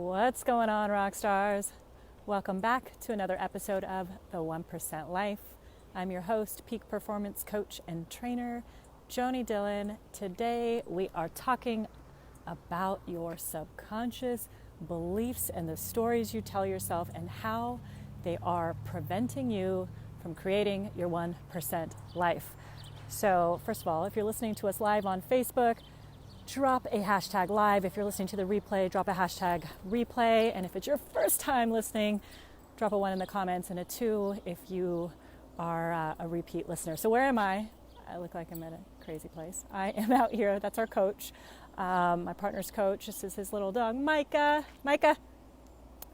What's going on, rock stars? Welcome back to another episode of The 1% Life. I'm your host, peak performance coach and trainer, Joanie Dillon. Today we are talking about your subconscious beliefs and the stories you tell yourself and how they are preventing you from creating your 1% life. So first of all, if you're listening to us live on Facebook, drop a hashtag live. If you're listening to the replay, drop a hashtag replay. And if it's your first time listening, drop a 1 in the comments and a 2 if you are a repeat listener. So where am I? I look like I'm at a crazy place. I am out here. That's our coach. My partner's coach. This is his little dog, Micah. Micah.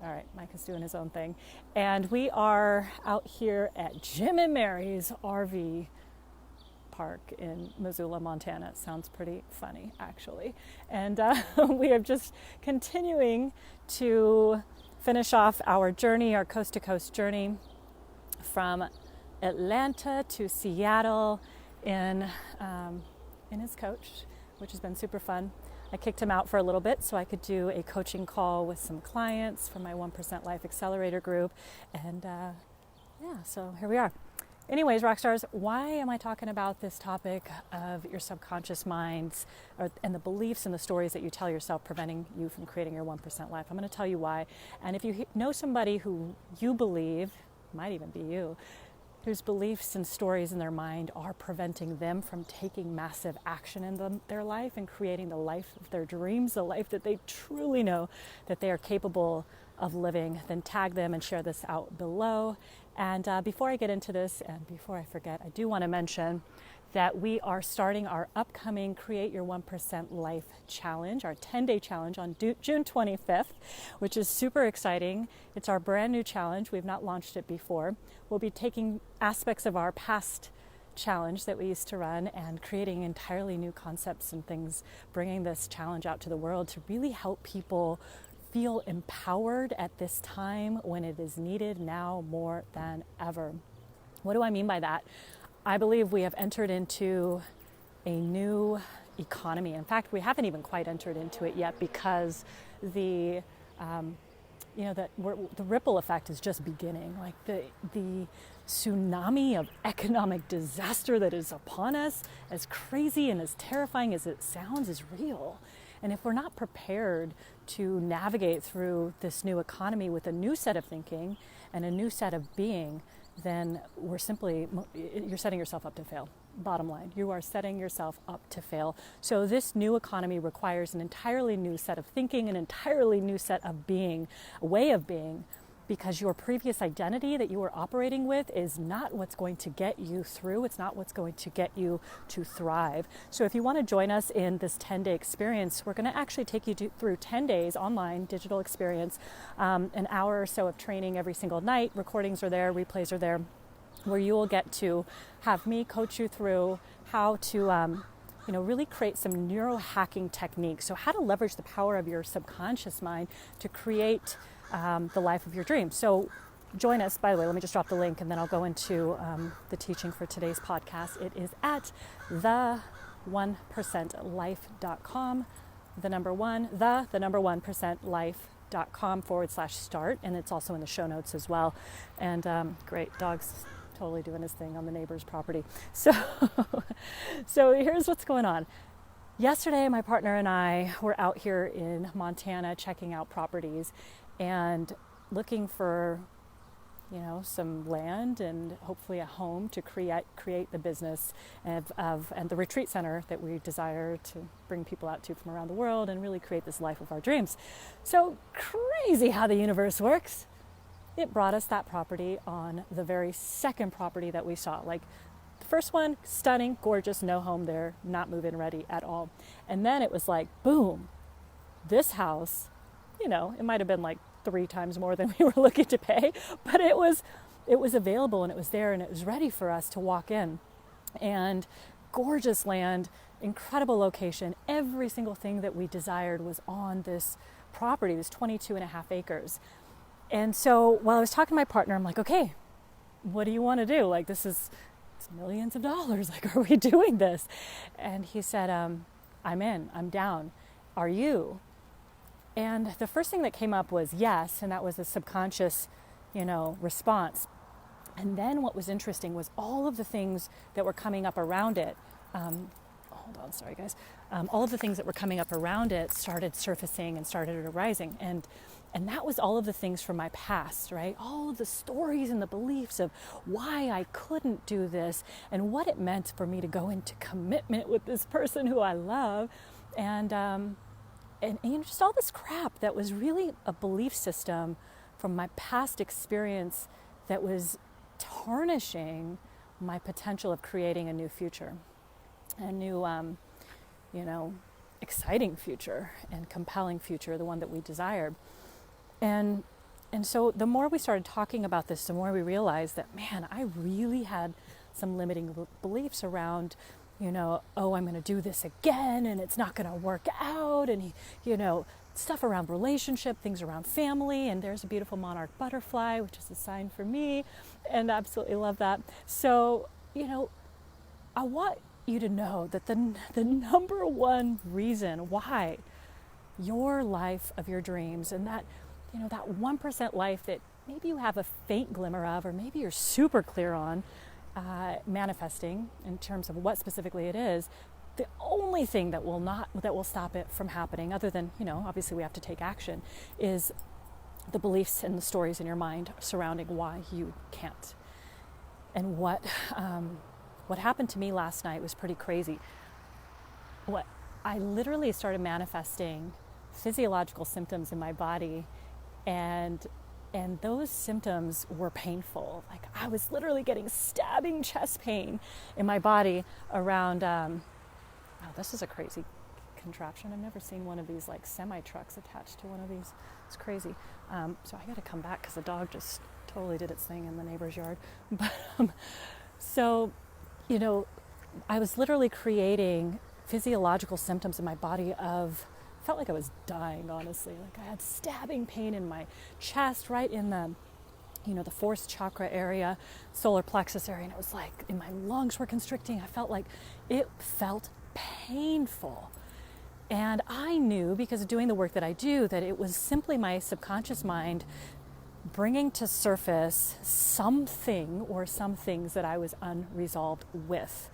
All right, Micah's doing his own thing. And we are out here at Jim and Mary's RV park in Missoula, Montana. It sounds pretty funny, actually. And we are just continuing to finish off our journey, our coast-to-coast journey from Atlanta to Seattle in his coach, which has been super fun. I kicked him out for a little bit so I could do a coaching call with some clients from my 1% Life Accelerator group. And so here we are. Anyways, rock stars, why am I talking about this topic of your subconscious minds and the beliefs and the stories that you tell yourself preventing you from creating your 1% life? I'm going to tell you why. And if you know somebody who you believe, might even be you, whose beliefs and stories in their mind are preventing them from taking massive action in their life and creating the life of their dreams, the life that they truly know that they are capable of living, then tag them and share this out below. And before I get into this, and before I forget, I do want to mention that we are starting our upcoming Create Your 1% Life Challenge, our 10-day challenge on June 25th, which is super exciting. It's our brand new challenge. We've not launched it before. We'll be taking aspects of our past challenge that we used to run and creating entirely new concepts and things, bringing this challenge out to the world to really help people feel empowered at this time when it is needed now more than ever. What do I mean by that? I believe we have entered into a new economy. In fact, we haven't even quite entered into it yet because the ripple effect is just beginning. Like the tsunami of economic disaster that is upon us, as crazy and as terrifying as it sounds, is real. And if we're not prepared to navigate through this new economy with a new set of thinking and a new set of being, then you're setting yourself up to fail. Bottom line, you are setting yourself up to fail. So this new economy requires an entirely new set of thinking, an entirely new set of being, a way of being, because your previous identity that you were operating with is not what's going to get you through. It's not what's going to get you to thrive. So if you want to join us in this 10-day experience, we're going to actually take you through 10 days online digital experience, an hour or so of training every single night. Recordings are there, replays are there, where you will get to have me coach you through how to really create some neurohacking techniques. So how to leverage the power of your subconscious mind to create the life of your dreams. So join us. By the way, let me just drop the link and then I'll go into the teaching for today's podcast. It is at the1%life.com, the number 1%life.com/start. And it's also in the show notes as well. And great, dog's totally doing his thing on the neighbor's property. So here's what's going on. Yesterday, my partner and I were out here in Montana checking out properties and looking for, some land and hopefully a home to create the business and the retreat center that we desire to bring people out to from around the world and really create this life of our dreams. So crazy how the universe works. It brought us that property on the very second property that we saw. Like the first one, stunning, gorgeous, no home there, not move-in ready at all. And then it was like, boom, this house, it might have been like 3 times more than we were looking to pay, but it was available and it was there and it was ready for us to walk in. And gorgeous land, incredible location. Every single thing that we desired was on this property, this 22.5 acres. And so while I was talking to my partner, I'm like, okay, what do you want to do? Like, it's millions of dollars. Like, are we doing this? And he said, I'm in, I'm down. Are you? And the first thing that came up was yes, and that was a subconscious, response. And then what was interesting was all of the things that were coming up around it. Hold on, sorry guys. All of the things that were coming up around it started surfacing and started arising. And that was all of the things from my past, right? All of the stories and the beliefs of why I couldn't do this and what it meant for me to go into commitment with this person who I love. And just all this crap that was really a belief system from my past experience that was tarnishing my potential of creating a new future, a new, exciting future and compelling future, the one that we desired. And so the more we started talking about this, the more we realized that, man, I really had some limiting beliefs around, I'm going to do this again and it's not going to work out. And, stuff around relationship, things around family. And there's a beautiful monarch butterfly, which is a sign for me. And I absolutely love that. So, I want you to know that the number one reason why your life of your dreams and that 1% life that maybe you have a faint glimmer of, or maybe you're super clear on manifesting in terms of what specifically it is, the only thing that will stop it from happening, other than, obviously we have to take action, is the beliefs and the stories in your mind surrounding why you can't. And what happened to me last night was pretty crazy. I literally started manifesting physiological symptoms in my body, and those symptoms were painful. Like I was literally getting stabbing chest pain in my body around, this is a crazy contraption. I've never seen one of these like semi-trucks attached to one of these. It's crazy. So I got to come back because the dog just totally did its thing in the neighbor's yard. But I was literally creating physiological symptoms in my body felt like I was dying, honestly. Like I had stabbing pain in my chest, right in the fourth chakra area, solar plexus area. And it was like, and my lungs were constricting. I felt like it felt painful. And I knew, because of doing the work that I do, that it was simply my subconscious mind bringing to surface something or some things that I was unresolved with,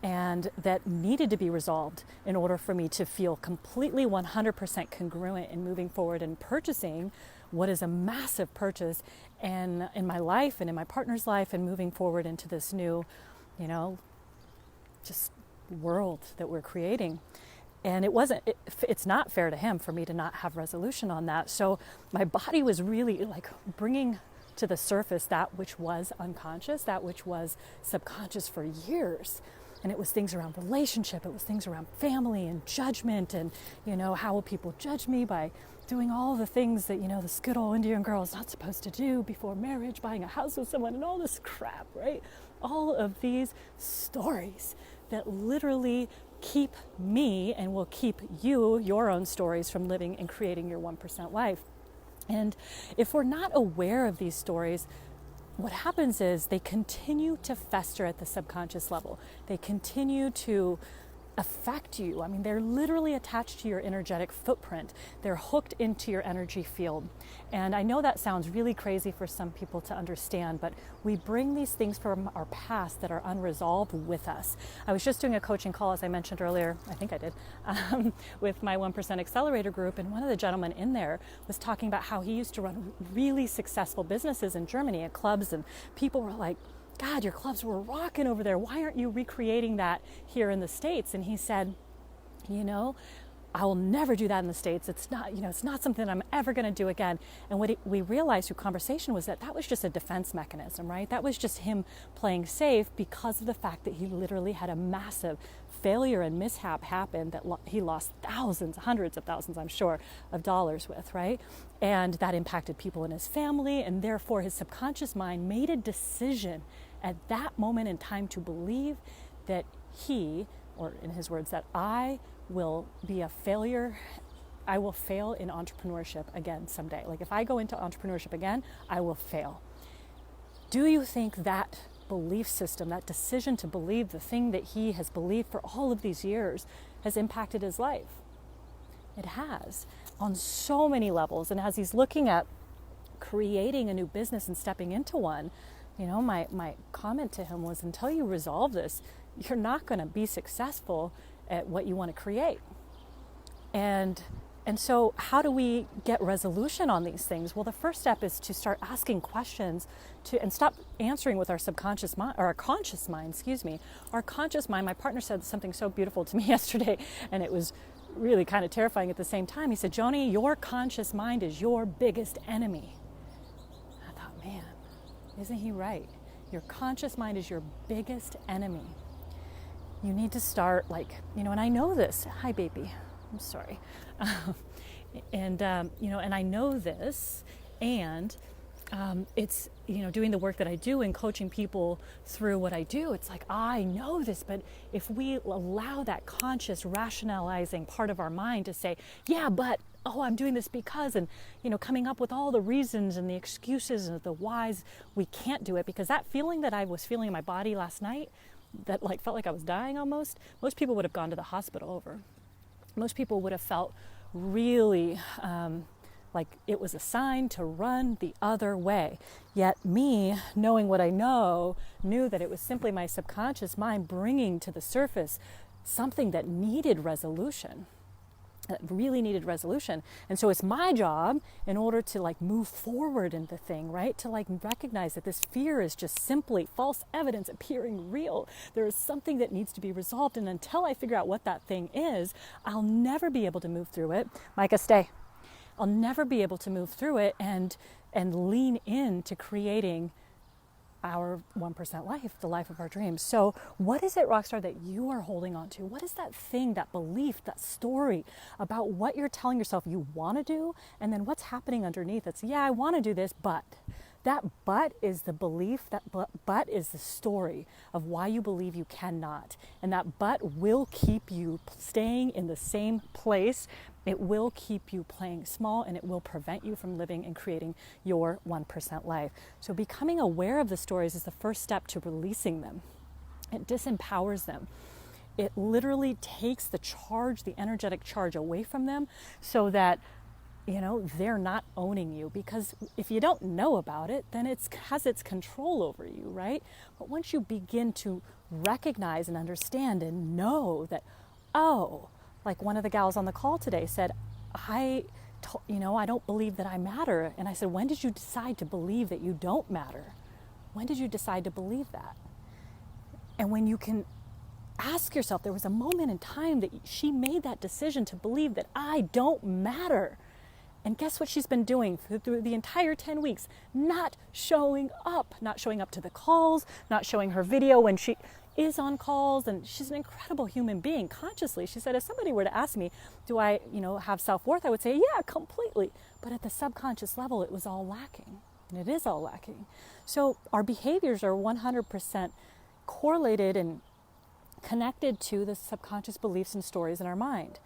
and that needed to be resolved in order for me to feel completely 100% congruent in moving forward and purchasing what is a massive purchase in my life and in my partner's life, and moving forward into this new, just world that we're creating. And it's not fair to him for me to not have resolution on that. So my body was really like bringing to the surface that which was unconscious, that which was subconscious for years. And it was things around relationship, it was things around family and judgment, and, how will people judge me by doing all the things that, this good old Indian girl is not supposed to do before marriage, buying a house with someone and all this crap, right? All of these stories that literally keep me and will keep you, your own stories, from living and creating your 1% life. And if we're not aware of these stories, what happens is they continue to fester at the subconscious level. They continue to affect you. I mean, they're literally attached to your energetic footprint. They're hooked into your energy field. And I know that sounds really crazy for some people to understand, but we bring these things from our past that are unresolved with us. I was just doing a coaching call, as I mentioned earlier, I think I did, with my 1% Accelerator group, and one of the gentlemen in there was talking about how he used to run really successful businesses in Germany at clubs, and people were like, God, your clubs were rocking over there. Why aren't you recreating that here in the States? And he said, I will never do that in the States. It's not something I'm ever going to do again. And what we realized through conversation was that was just a defense mechanism, right? That was just him playing safe because of the fact that he literally had a massive failure and mishap happen that he lost thousands, hundreds of thousands, I'm sure, of dollars with, right? And that impacted people in his family, and therefore his subconscious mind made a decision at that moment in time to believe that he, or in his words, that I will be a failure. I will fail in entrepreneurship again someday. Like if I go into entrepreneurship again, I will fail. Do you think that belief system, that decision to believe the thing that he has believed for all of these years, has impacted his life? It has, on so many levels. And as he's looking at creating a new business and stepping into one, my comment to him was, until you resolve this, you're not going to be successful at what you want to create. And so how do we get resolution on these things? Well, the first step is to start asking questions and stop answering with our subconscious mind, or our conscious mind, Our conscious mind, my partner said something so beautiful to me yesterday, and it was really kind of terrifying at the same time. He said, Joanie, your conscious mind is your biggest enemy. I thought, man, isn't he right? Your conscious mind is your biggest enemy. You need to start and I know this. Hi, baby. I'm sorry. And I know this, and it's, doing the work that I do and coaching people through what I do. It's like, I know this, but if we allow that conscious rationalizing part of our mind to say, yeah, but, I'm doing this because, and, coming up with all the reasons and the excuses and the whys, we can't do it, because that feeling that I was feeling in my body last night, that felt like I was dying almost, most people would have gone to the hospital over. Most people would have felt really like it was a sign to run the other way. Yet me, knowing what I knew that it was simply my subconscious mind bringing to the surface something that needed resolution, that really needed resolution. And so it's my job, in order to move forward in the thing, right? To recognize that this fear is just simply false evidence appearing real. There is something that needs to be resolved. And until I figure out what that thing is, I'll never be able to move through it. Micah, stay. I'll never be able to move through it and lean into creating our 1% life, the life of our dreams. So what is it, Rockstar, that you are holding on to? What is that thing, that belief, that story about what you're telling yourself you want to do, and then what's happening underneath? It's, yeah, I want to do this, but. That but is the belief, that but is the story of why you believe you cannot. And that but will keep you staying in the same place. It will keep you playing small, and it will prevent you from living and creating your 1% life. So becoming aware of the stories is the first step to releasing them. It disempowers them. It literally takes the charge, the energetic charge, away from them, so that they're not owning you. Because if you don't know about it, then it has its control over you, right? But once you begin to recognize and understand and know that, like one of the gals on the call today said, I don't believe that I matter. And I said, when did you decide to believe that you don't matter? When did you decide to believe that? And when you can ask yourself, there was a moment in time that she made that decision to believe that I don't matter. And guess what she's been doing through the entire 10 weeks? Not showing up to the calls, not showing her video when she is on calls. And she's an incredible human being consciously. She said, if somebody were to ask me, do I, have self-worth? I would say, yeah, completely. But at the subconscious level, it was all lacking. And it is all lacking. So our behaviors are 100% correlated and connected to the subconscious beliefs and stories in our mind.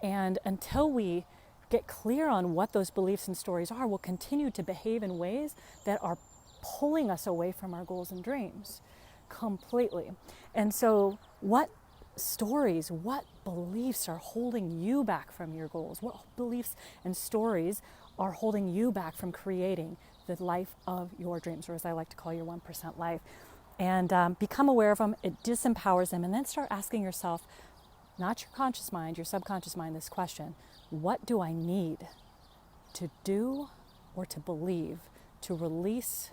And until we get clear on what those beliefs and stories are, we'll continue to behave in ways that are pulling us away from our goals and dreams completely. And so what stories, what beliefs are holding you back from your goals? What beliefs and stories are holding you back from creating the life of your dreams, or as I like to call your 1% life? And become aware of them. It disempowers them. And then start asking yourself, not your conscious mind, your subconscious mind, this question: what do I need to do or to believe to release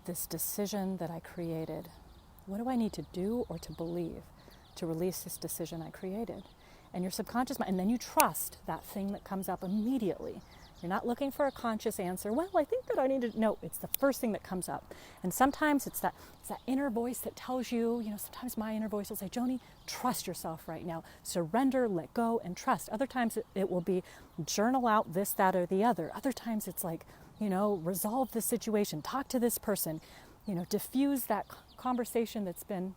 this decision that I created? What do I need to do or to believe to release this decision I created? And your subconscious mind, and then you trust that thing that comes up immediately. You're not looking for a conscious answer. Well, I think that I need to. No, it's the first thing that comes up. And sometimes it's that inner voice that tells you, sometimes my inner voice will say, Joanie, trust yourself right now. Surrender, let go, and trust. Other times it will be journal out this, that, or the other. Other times it's like, resolve this situation, talk to this person, diffuse that conversation that's been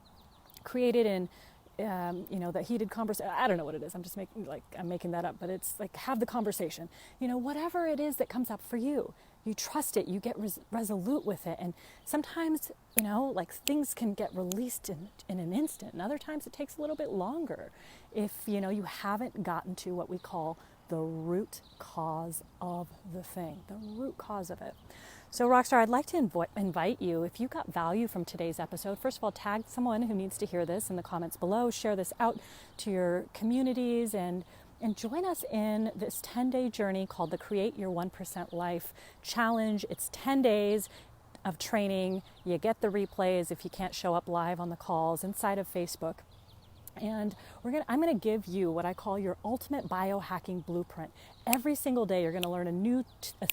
created that heated conversation. I don't know what it is. I'm making that up, but it's like, have the conversation. Whatever it is that comes up for you, you trust it, you get resolute with it. And sometimes, things can get released in an instant. And other times it takes a little bit longer if, you haven't gotten to what we call the root cause of the thing, the root cause of it. So Rockstar, I'd like to invite you, if you got value from today's episode, first of all, tag someone who needs to hear this in the comments below, share this out to your communities, and join us in this 10-day journey called the Create Your 1% Life Challenge. It's 10 days of training. You get the replays if you can't show up live on the calls inside of Facebook. And I'm going to give you what I call your ultimate biohacking blueprint. Every single day you're going to learn a new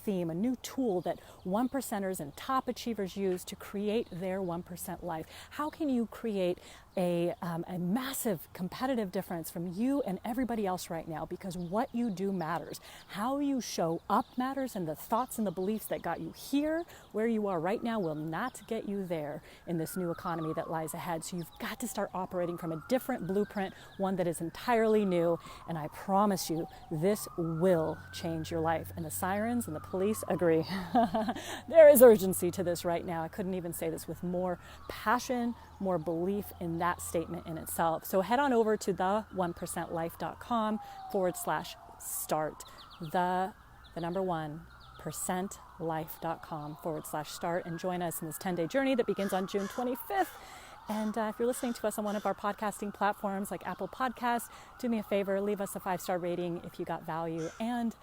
theme, a new tool that 1%ers and top achievers use to create their 1% life. How can you create a massive competitive difference from you and everybody else right now? Because what you do matters. How you show up matters, and the thoughts and the beliefs that got you here, where you are right now, will not get you there in this new economy that lies ahead. So you've got to start operating from a different blueprint, one that is entirely new, and I promise you, this will change your life. And the sirens and the police agree. There is urgency to this right now. I couldn't even say this with more passion, more belief in that statement in itself. So head on over to the1percentlife.com/start. The number 1percentlife.com/start, and join us in this 10-day journey that begins on June 25th. And if you're listening to us on one of our podcasting platforms like Apple Podcasts, do me a favor, leave us a 5-star rating if you got value and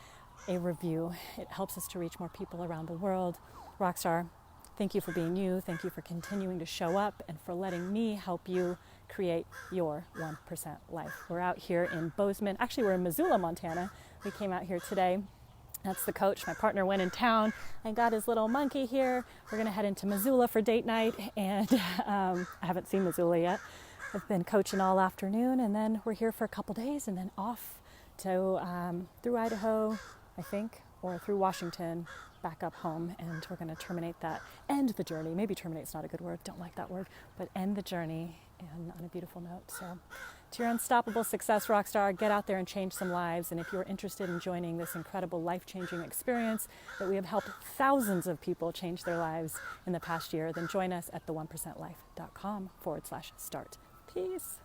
a review. It helps us to reach more people around the world. Rockstar, thank you for being you. Thank you for continuing to show up and for letting me help you create your 1% life. We're out here in Bozeman. Actually, we're in Missoula, Montana. We came out here today. That's the coach. My partner went in town and got his little monkey here. We're going to head into Missoula for date night, and I haven't seen Missoula yet. I've been coaching all afternoon, and then we're here for a couple days, and then off to through Idaho, I think, or through Washington, back up home, and we're going to end the journey. Maybe terminate's not a good word, don't like that word, but end the journey and on a beautiful note. So to your unstoppable success, Rockstar, get out there and change some lives. And if you're interested in joining this incredible life-changing experience that we have helped thousands of people change their lives in the past year, then join us at the1percentlife.com/start. Peace.